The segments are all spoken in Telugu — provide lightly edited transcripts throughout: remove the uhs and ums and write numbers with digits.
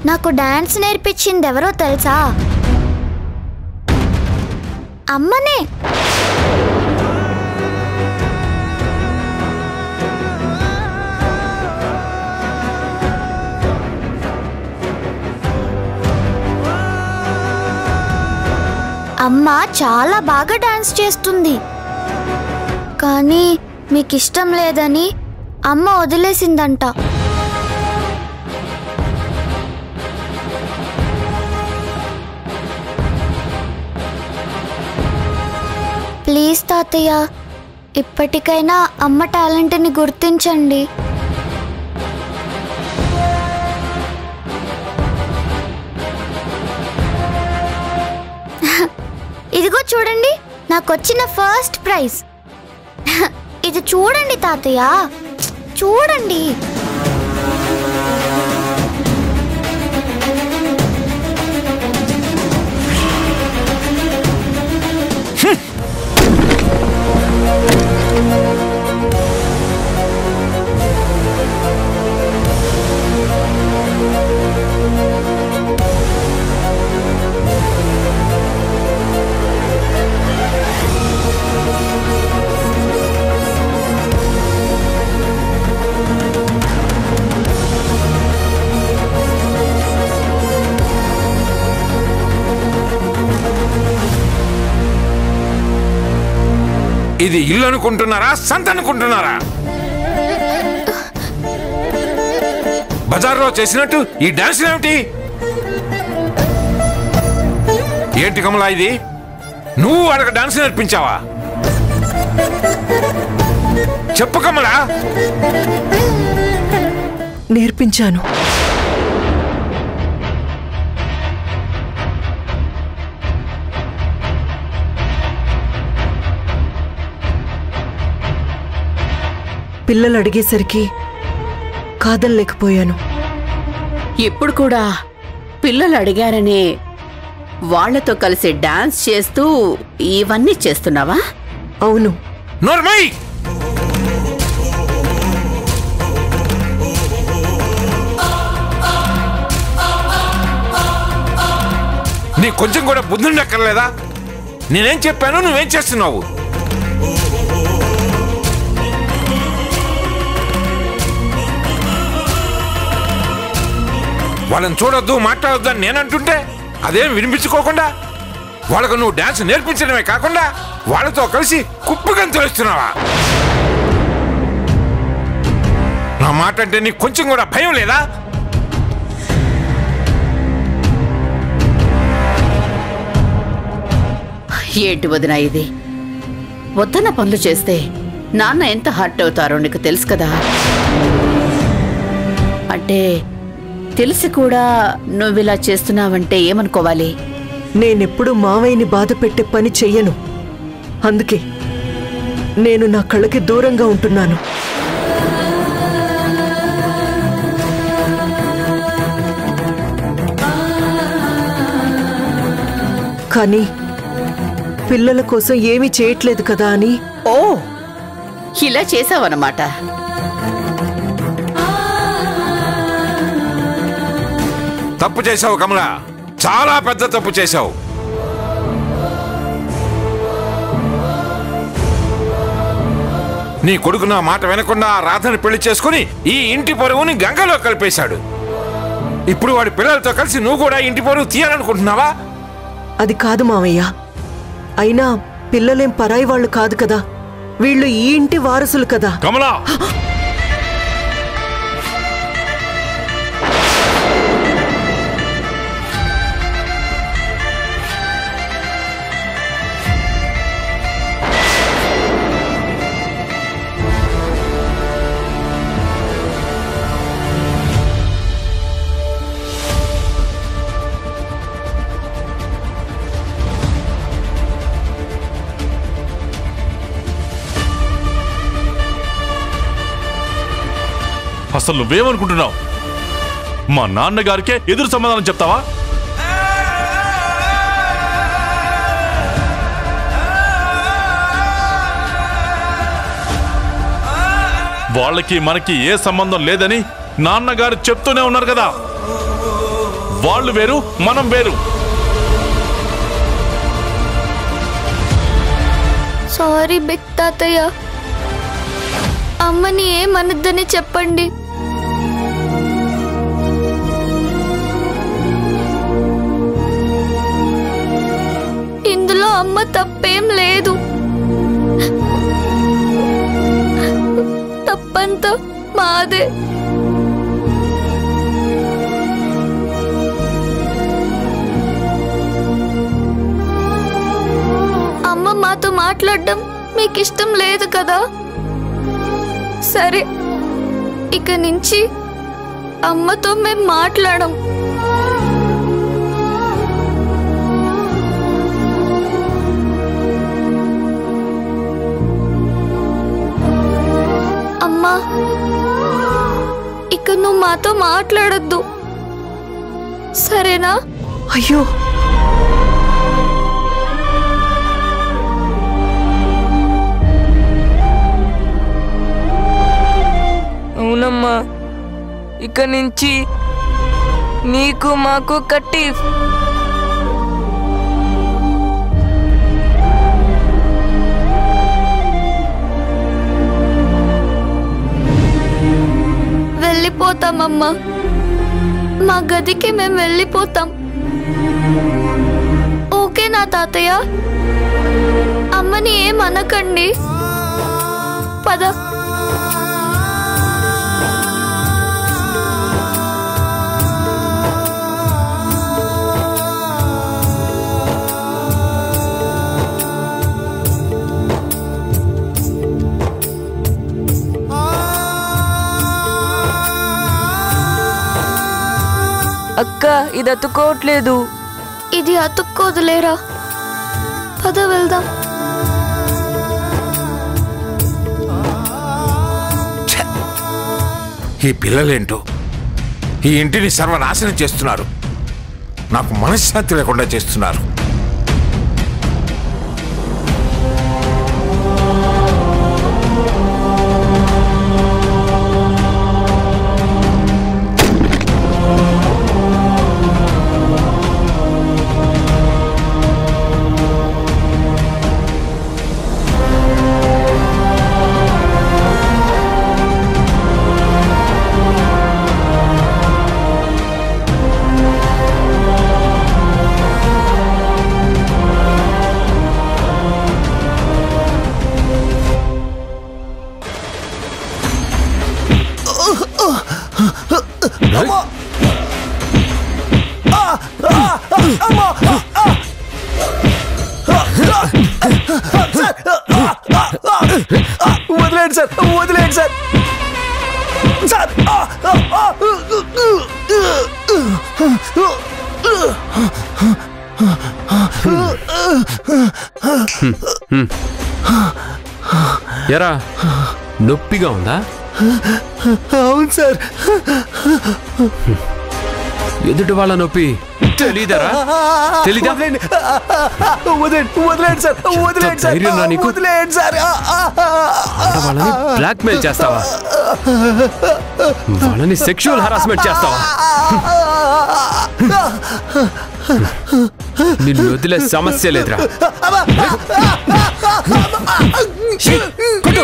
నాకు డాన్స్ నేర్పించింది ఎవరో తెలుసా? అమ్మనే. అమ్మ చాలా బాగా డాన్స్ చేస్తుంది, కానీ మీకు ఇష్టం లేదని అమ్మ వదిలేసిందంట. ప్లీజ్ తాతయ్య, ఇప్పటికైనా అమ్మ టాలెంట్ని గుర్తించండి. ఇదిగో చూడండి, నాకొచ్చిన ఫస్ట్ ప్రైజ్. ఇది చూడండి తాతయ్య, చూడండి. ఇది ఇల్లు అనుకుంటున్నారా, సంత అనుకుంటున్నారా? బజార్లో చేసినట్టు ఈ డాన్స్ ఏమిటి? ఏంటి కమలా ఇది? నువ్వు వాడికి డాన్స్ నేర్పించావా? చెప్పు కమలా. నేర్పించాను. పిల్లలు అడిగేసరికి కాదనలేకపోయాను. ఇప్పుడు కూడా పిల్లలు అడిగారనే వాళ్లతో కలిసి డాన్స్ చేస్తూ ఇవన్నీ చేస్తున్నావా? అవును. నోర్మై! నీ కొంచెం కూడా బుద్ధి ఉండక్కర్లేదా? నేనేం చెప్పాను, నువ్వేం చేస్తున్నావు? వాళ్ళని చూడొద్దు, మాట్లాడొద్దు అని నేనంటుంటే అదేం వినిపించుకోకుండా వాళ్ళకు నువ్వు డాన్స్ నేర్పించడమే కాకుండా వాళ్ళతో కలిసి కుప్పగని తెలుస్తున్నావా? నా మాట అంటే నీకు కొంచెం కూడా భయం లేదా? ఏంటి వదినా ఇది? వద్దన్న పనులు చేస్తే నాన్న ఎంత హర్ట్ అవుతారో నీకు తెలుసు కదా. అంటే తెలిసి కూడా నువ్విలా చేస్తున్నావంటే ఏమనుకోవాలి? నేనెప్పుడు మావయ్యని బాధ పెట్టే పని చెయ్యను. అందుకే నేను నా కళ్ళకి దూరంగా ఉంటున్నాను. కానీ పిల్లల కోసం ఏమీ చేయట్లేదు కదా అని. ఓ, ఇలా చేసావన్నమాట. తప్పు చేశావు కమలా, చాలా పెద్ద తప్పు చేశావు. నీ కొడుకు నా మాట వినకుండా రాధని పెళ్లి చేసుకుని ఈ ఇంటి పరువుని గంగలో కలిపేశాడు. ఇప్పుడు వాడి పిల్లలతో కలిసి నువ్వు కూడా ఇంటి పరువు తీయాలనుకుంటున్నావా? అది కాదు మావయ్య. అయినా పిల్లలేం పరాయి వాళ్ళు కాదు కదా, వీళ్ళు ఈ ఇంటి వారసులు కదా. కమలా, అసలు నువ్వేమనుకుంటున్నావు? మా నాన్నగారికే ఎదురు సమాధానం చెప్తావా? వాళ్ళకి మనకి ఏ సంబంధం లేదని నాన్నగారు చెప్తూనే ఉన్నారు కదా. వాళ్ళు వేరు, మనం వేరు. సారీ బిగ్ తాతయ్య, అమ్మని ఏమనద్దని చెప్పండి. ఇందులో అమ్మ తప్పేం లేదు. తప్పంతా మాదే. అమ్మ మాతో మాట్లాడడం మీకు ఇష్టం లేదు కదా? సరే, ఇక నుంచి అమ్మతో మేం మాట్లాడం. అమ్మా, ఇక నువ్వు మాతో మాట్లాడొద్దు, సరేనా? అయ్యో, అవునమ్మా, ఇక నుంచి నీకు మాకు కట్టి. వెళ్ళిపోతామమ్మా, మా గదికి మేము వెళ్ళిపోతాం. ఓకేనా తాతయ్య? అమ్మని ఏమనకండి. పద. అక్క, ఇది అతుక్కోవట్లేదు. ఇది అతుక్కోదులేరా, పద వెళ్దాం. ఈ పిల్లలేంటో ఈ ఇంటిని సర్వనాశనం చేస్తున్నారు. నాకు మనశ్శాంతి లేకుండా చేస్తున్నారు. వదిలేండి సార్, వదిలేండి సార్. సార్, ఎరా నొప్పిగా ఉందా? అవును సార్. ఎదుటి వాళ్ళ నొప్పి తెలీదరా? తెలీదా? వదిలేండి సార్, వదిలేండి సార్, వదిలేండి సార్. వాళ్ళని బ్లాక్మెయిల్ చేస్తావా? వాళ్ళని సెక్షువల్ హరాస్మెంట్ చేస్తావా? నిన్ను వదిలే సమస్య లేదురా. కొట్టు,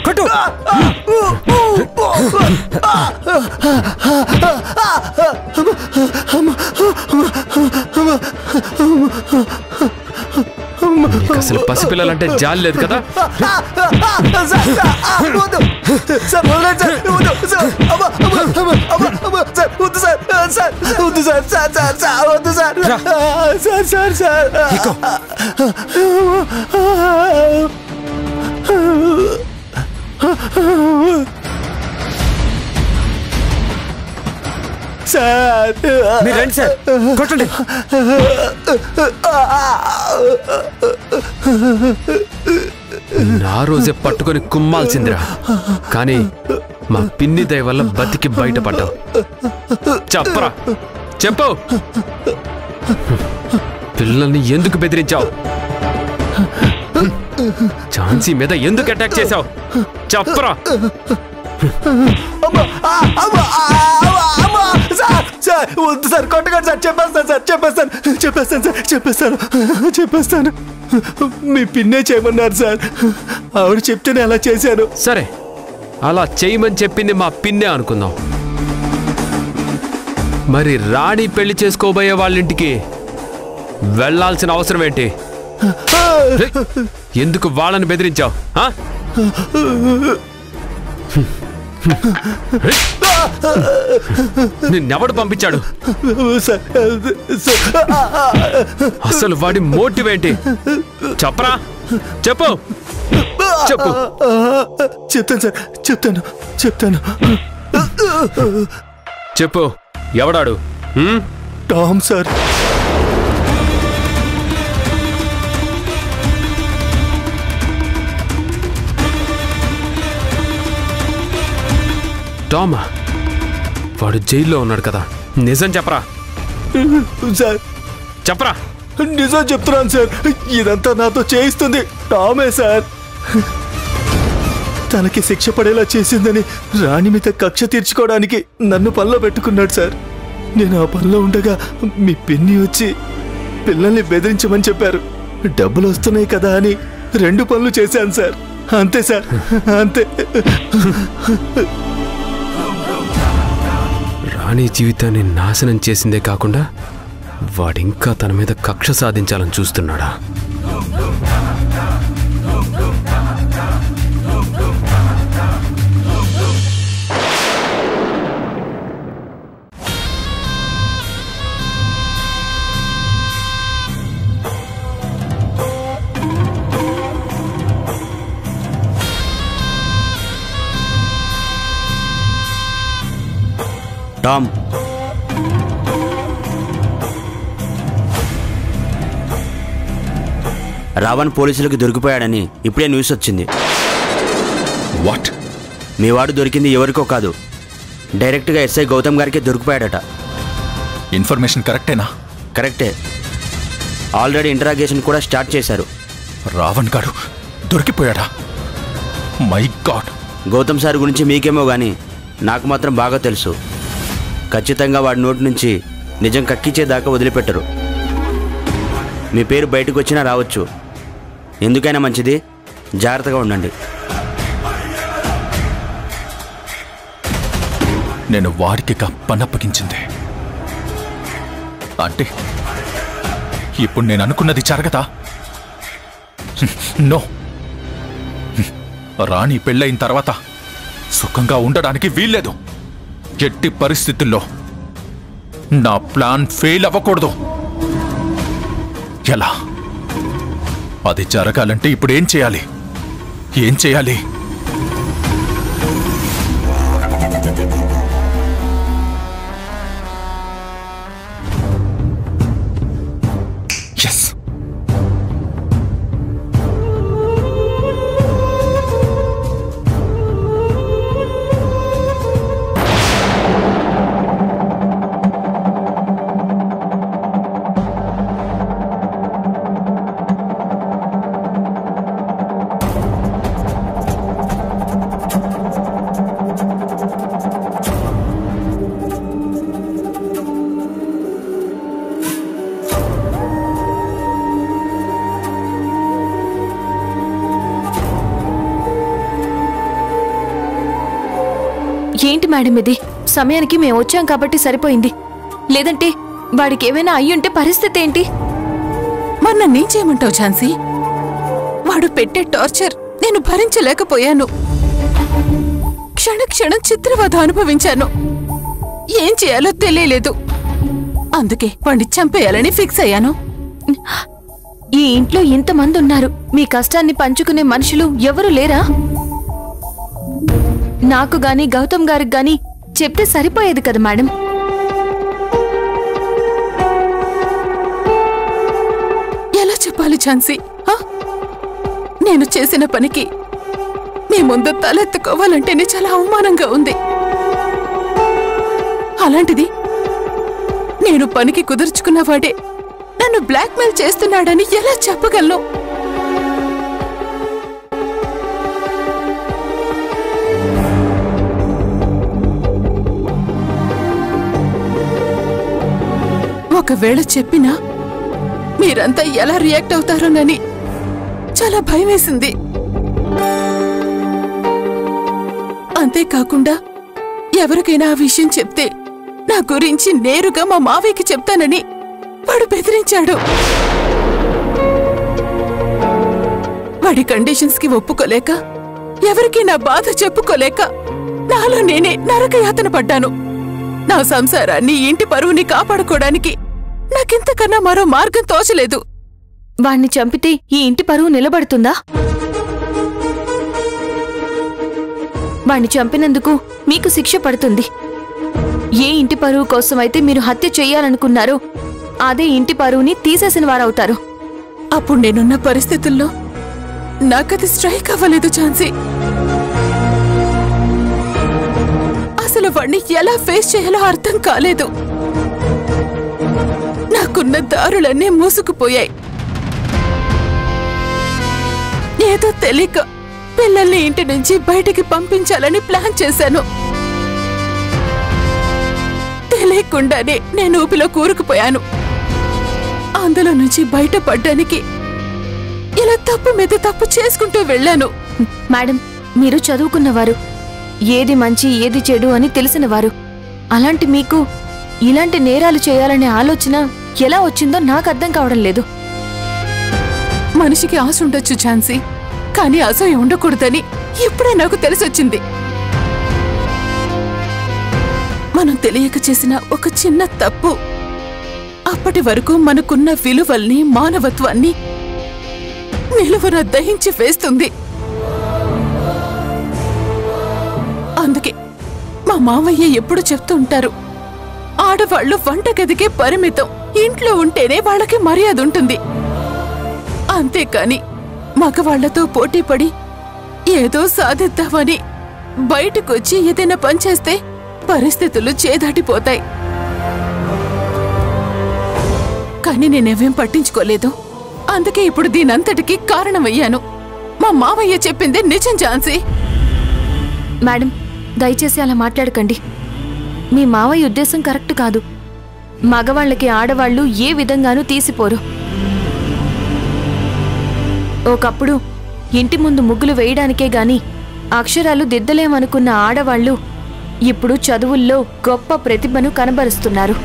కొట్టు. నీకు అసలు పసిపిల్లలంటే జాలి లేదు కదా? సార్, మీరు రండి సార్, కొట్టండి. నా రోజే పట్టుకొని కుమ్మాల్సిందిరా, కానీ మా పిన్ని దయ వల్ల బతికి బయటపడ్డావు. చెప్పరా, చెప్పు. పిల్లల్ని ఎందుకు బెదిరించావు? ఝాన్సీ మీద ఎందుకు అటాక్ చేశావు? చెప్పరా. అమ్మా అమ్మా అమ్మా సార్ వద్దు సార్ కొట్టకండి సార్ చెప్పేస్తాను మీ పిన్నే చేయమన్నారు సార్ ఆవిడ చెప్తేనే అలా చేశాను సరే అలా చేయమని చెప్పింది మా పిన్నే అనుకుందాం మరి రాణి పెళ్లి చేసుకోబోయే వాళ్ళ ఇంటికి వెళ్ళాల్సిన అవసరం ఏంటి ఎందుకు వాళ్ళని బెదిరించావు నిన్నెవడు పంపించాడు అసలు వాడి మోటివ్ ఏంటి చెప్పరా చెప్పు చెప్పు చెప్తాను సార్ చెప్తాను చెప్పు ఎవడాడు టామ్ సార్ టామా వాడు జైల్లో ఉన్నాడు కదా నిజం చెప్పరా సార్ చెప్పరా నిజం చెప్తున్నాను సార్ ఇదంతా నాతో చేయిస్తుంది టామే సార్ తనకి శిక్ష పడేలా చేసిందని రాణి మీద కక్ష తీర్చుకోవడానికి నన్ను పనిలో పెట్టుకున్నాడు సార్ నేను ఆ పనిలో ఉండగా మీ పిన్ని వచ్చి పిల్లల్ని బెదిరించమని చెప్పారు డబ్బులు వస్తున్నాయి కదా అని 2 పనులు చేశాను సార్ అంతే సార్ అంతే రాణి జీవితాన్ని నాశనం చేసిందే కాకుండా వాడింకా తన మీద కక్ష సాధించాలని చూస్తున్నాడా టామ్ రావణ్ పోలీసులకు దొరికిపోయాడని ఇప్పుడే న్యూస్ వచ్చింది వాట్ మీ వాడు దొరికింది ఎవరికో కాదు డైరెక్ట్గా ఎస్ఐ గౌతమ్ గారికి దొరికిపోయాడట ఇన్ఫర్మేషన్ కరెక్టేనా కరెక్టే ఆల్రెడీ ఇంటరాగేషన్ కూడా స్టార్ట్ చేశారు రావణ్ గారు దొరికిపోయాడా మై గాడ్ గౌతమ్ సార్ గురించి మీకేమో కానీ నాకు మాత్రం బాగా తెలుసు ఖచ్చితంగా వాడి నోటి నుంచి నిజం కక్కించేదాకా వదిలిపెట్టరు మీ పేరు బయటకు వచ్చినా రావచ్చు ఎందుకైనా మంచిది జాగ్రత్తగా ఉండండి నేను వాడికి పన్నప్పగించింది అంటే ఇప్పుడు నేను అనుకున్నది జరగదా నో రాణి పెళ్ళయిన తర్వాత సుఖంగా ఉండడానికి వీల్లేదు ఎట్టి పరిస్థితుల్లో నా ప్లాన్ ఫెయిల్ అవ్వకూడదు ఎలా అది జరగాలంటే ఇప్పుడు ఏం చేయాలి ఎస్ ఏంటి మేడం ఇది సమయానికి మేము వచ్చాం కాబట్టి సరిపోయింది లేదంటే వాడికి ఏమైనా అయ్యుంటే పరిస్థితి ఏంటి మరి నన్నేం చేయమంటావు ఝాన్సీ వాడు పెట్టే టార్చర్ నేను భరించలేకపోయాను క్షణక్షణం చిత్రవధ అనుభవించాను ఏం చేయాలో తెలియలేదు అందుకే వాడిని చంపేయాలని ఫిక్స్ అయ్యాను ఈ ఇంట్లో ఇంతమంది ఉన్నారు మీ కష్టాన్ని పంచుకునే మనుషులు ఎవరు లేరా నాకు గాని గౌతమ్ గారికి గాని చెప్తే సరిపోయేది కదా మేడం ఎలా చెప్పాలి ఝాన్సీ నేను చేసిన పనికి మీ ముందు తలెత్తుకోవాలంటేనే చాలా అవమానంగా ఉంది అలాంటిది నేను పనికి కుదుర్చుకున్నవాడే నన్ను బ్లాక్మెయిల్ చేస్తున్నాడని ఎలా చెప్పగలను ఒకవేళ చెప్పినా మీరంతా ఎలా రియాక్ట్ అవుతారోనని చాలా భయం వేసింది. అంతేకాకుండా ఎవరికైనా ఆ విషయం చెప్తే నా గురించి నేరుగా మా మావయ్యకి చెప్తానని వాడు బెదిరించాడు. వాడి కండిషన్స్ కి ఒప్పుకోలేక, ఎవరికి నా బాధ చెప్పుకోలేక నాలో నేనే నరకయాతన పడ్డాను. నా సంసారాన్ని, ఇంటి పరువుని కాపాడుకోవడానికి నాకింతకన్నా మరో మార్గం తోచలేదు. వాణ్ణి చంపితే ఈ ఇంటి పరువు నిలబడుతుందా? వాణ్ణి చంపినందుకు మీకు శిక్ష పడుతుంది. ఏ ఇంటి పరువు కోసమైతే మీరు హత్య చెయ్యాలనుకున్నారో అదే ఇంటి పరువుని తీసేసిన వారవుతారు. అప్పుడు నేనున్న పరిస్థితుల్లో నాకది స్ట్రైక్ అవ్వలేదు ఝాన్సీ. అసలు వాణ్ణి ఎలా ఫేస్ చేయాలో అర్థం కాలేదు. నాకున్న దారులన్నీ మూసుకుపోయాయి. ఏదో తెలియక పిల్లల్ని ఇంటి నుంచి బయటికి పంపించాలని ప్లాన్ చేశాను. తెలియకుండానే నేను ఊపిలో కూరుకుపోయాను. అందులో నుంచి బయటపడ్డానికి ఇలా తప్పు మీద తప్పు చేసుకుంటూ వెళ్ళాను. మేడం, మీరు చదువుకున్నవారు, ఏది మంచి ఏది చెడు అని తెలిసినవారు. అలాంటి మీకు ఇలాంటి నేరాలు చేయాలనే ఆలోచన ఎలా వచ్చిందో నాకు అర్థం కావడం లేదు. మనిషికి ఆశ ఉండొచ్చు ఝాన్సీ, కానీ అసూయ ఉండకూడదని ఇప్పుడే నాకు తెలిసొచ్చింది. మనం తెలియక చేసిన ఒక చిన్న తప్పు అప్పటి వరకు మనకున్న విలువల్ని, మానవత్వాన్ని నిలువున దహించి వేస్తుంది. అందుకే మా మావయ్య ఎప్పుడు చెప్తూ ఉంటారు, ఆడవాళ్లు వంటగదికే పరిమితం, ఇంట్లో ఉంటేనే వాళ్ళకి మర్యాద ఉంటుంది. అంతేకాని మగవాళ్లతో పోటీపడి ఏదో సాధిద్దామని బయటకొచ్చి ఏదైనా పనిచేస్తే పరిస్థితులు చేదాటిపోతాయి. కానీ నేనేవేం పట్టించుకోలేదు. అందుకే ఇప్పుడు దీనంతటికీ కారణమయ్యాను. మా మావయ్య చెప్పింది నిజం ఝాన్సీ. మేడం, దయచేసి అలా మాట్లాడకండి. మీ మావయ్య ఉద్దేశం కరెక్ట్ కాదు. మగవాళ్ళకి ఆడవాళ్లు ఏ విధంగానూ తీసిపోరు. ఒకప్పుడు ఇంటి ముందు ముగ్గులు వేయడానికే గాని అక్షరాలు దిద్దలేమనుకున్న ఆడవాళ్లు ఇప్పుడు చదువుల్లో గొప్ప ప్రతిభను కనబరుస్తున్నారు.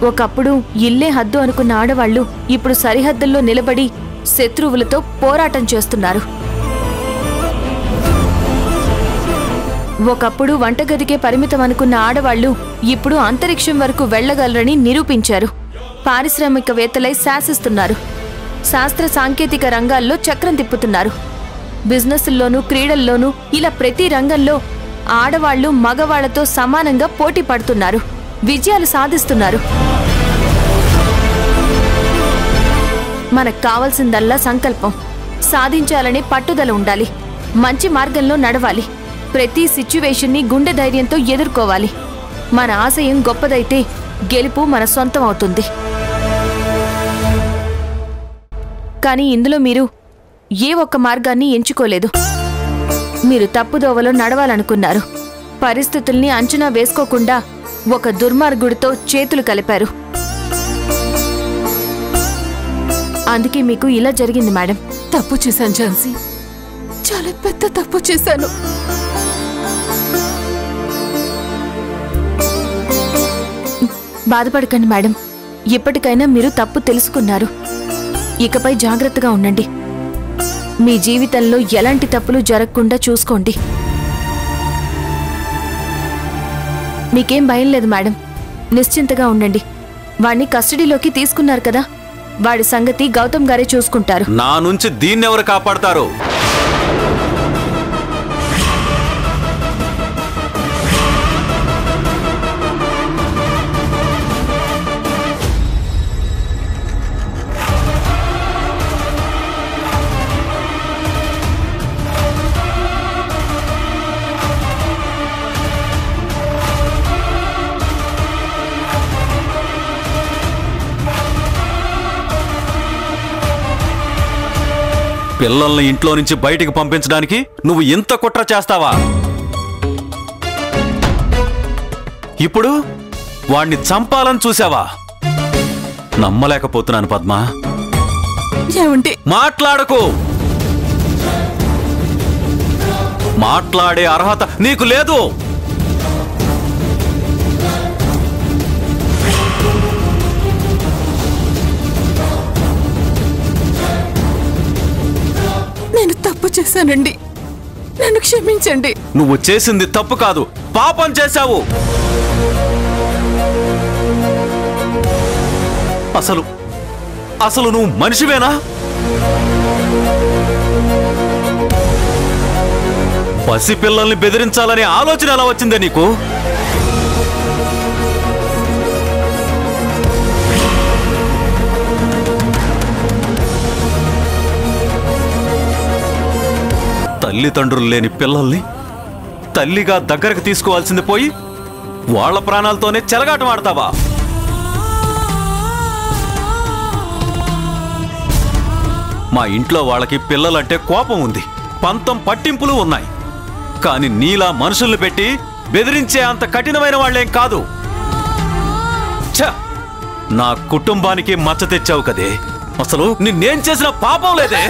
ఒకప్పుడు ఇల్లే హద్దు అనుకున్న ఆడవాళ్లు ఇప్పుడు సరిహద్దుల్లో నిలబడి శత్రువులతో పోరాటం చేస్తున్నారు. ఒకప్పుడు వంటగదికే పరిమితం అనుకున్న ఆడవాళ్లు ఇప్పుడు అంతరిక్షం వరకు వెళ్లగలరని నిరూపించారు. పారిశ్రామికవేత్తలై శాసిస్తున్నారు. శాస్త్ర సాంకేతిక రంగాల్లో చక్రం తిప్పుతున్నారు. బిజినెస్ల్లోనూ, క్రీడల్లోనూ ఇలా ప్రతి రంగంలో ఆడవాళ్లు మగవాళ్లతో సమానంగా పోటీ పడుతున్నారు. విజయాలు సాధిస్తున్నారు. మనకు కావాల్సిందల్లా సంకల్పం, సాధించాలనే పట్టుదల ఉండాలి. మంచి మార్గంలో నడవాలి. ప్రతి సిచ్యువేషన్ని గుండె ధైర్యంతో ఎదుర్కోవాలి. మన ఆశయం గొప్పదైతే గెలుపు మన సొంతం అవుతుంది. కానీ ఇందులో మీరు ఏ ఒక్క మార్గాన్ని ఎంచుకోలేదు. మీరు తప్పుదోవలో నడవాలనుకున్నారు. పరిస్థితుల్ని అంచనా వేసుకోకుండా ఒక దుర్మార్గుడితో చేతులు కలిపారు. అందుకే మీకు ఇలా జరిగింది మేడం. తప్పు చేశాను ఝాన్సీ, చాలా పెద్ద తప్పు చేశాను. బాధపడకండి మేడం. ఇప్పటికైనా మీరు తప్పు తెలుసుకున్నారు. ఇకపై జాగ్రత్తగా ఉండండి. మీ జీవితంలో ఎలాంటి తప్పులు జరగకుండా చూసుకోండి. మీకేం భయం లేదు మేడం. నిశ్చింతగా ఉండండి. వాణ్ణి కస్టడీలోకి తీసుకున్నారు కదా, వాడి సంగతి గౌతమ్ గారే చూసుకుంటారు. నా నుంచి దీన్నెవరు కాపాడతారు? పిల్లల్ని ఇంట్లో నుంచి బయటికి పంపించడానికి నువ్వు ఇంత కుట్ర చేస్తావా? ఇప్పుడు వాణ్ణి చంపాలని చూసావా? నమ్మలేకపోతున్నాను పద్మ. ఏమండి? మాట్లాడకు. మాట్లాడే అర్హత నీకు లేదు. నేను తప్పు చేశానండి, నన్ను క్షమించండి. నువ్వు చేసింది తప్పు కాదు, పాపం చేశావు. అసలు నువ్వు మనిషివేనా? పసిపిల్లల్ని బెదిరించాలనే ఆలోచన ఎలా వచ్చిందే నీకు? తల్లిదండ్రులు లేని పిల్లల్ని తల్లిగా దగ్గరకు తీసుకోవాల్సింది పోయి వాళ్ళ ప్రాణాలతోనే చెలగాటం ఆడతావా? మా ఇంట్లో వాళ్ళకి పిల్లలంటే కోపం ఉంది, పంతం పట్టింపులు ఉన్నాయి. కానీ నీలా మనుషుల్ని పెట్టి బెదిరించే అంత కఠినమైన వాళ్ళేం కాదు. ఛ! నా కుటుంబానికి మచ్చ తెచ్చావు కదే. అసలు నిన్నేం చేసిన పాపం లేదే.